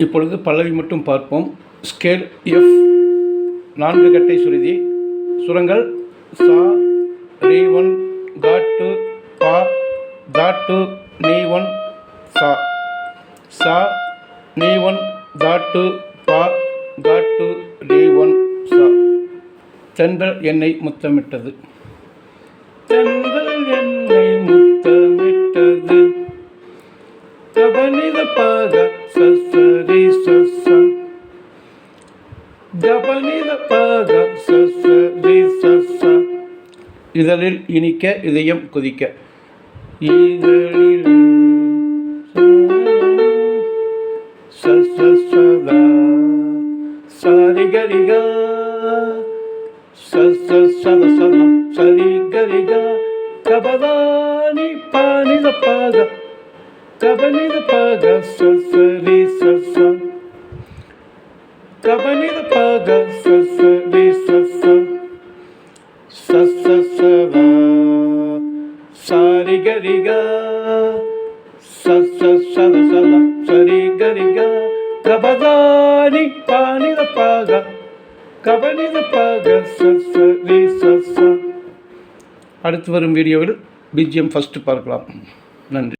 இப்பொழுது பல்லவி மட்டும் பார்ப்போம். ஸ்கேல் எஃப், 4 கட்டை சுருதி, சுரங்கள் சா, ரீ 1, கா 2, பா, தா 2, நீ 1, சா, சா, நீ 1, தா 2, பா, கா 2, ரீ 1, சா. தென்றல் என்னை முத்தமிட்டது, தென்றல் என்னை முத்தமிட்டது, கபனித பாக சசரி சச, கபனித பாக சசரி சச. இதழில் இனிக்க இதயம் கொதிக்க, இதழில் சச சரிகரிகா சத சத சரிகரிகா கபதானி பானித பாக கபனித பாக சசரி சச, கபனித பாக சசரி சச, சச சத சரிகரிகா சச சத சத சரிகரிகா கபதானி பானித பாக கபனித பாக சசரி சச. அடுத்து வரும் வீடியோவில் பிஜிஎம் ஃபஸ்ட்டு பார்க்கலாம். நன்றி.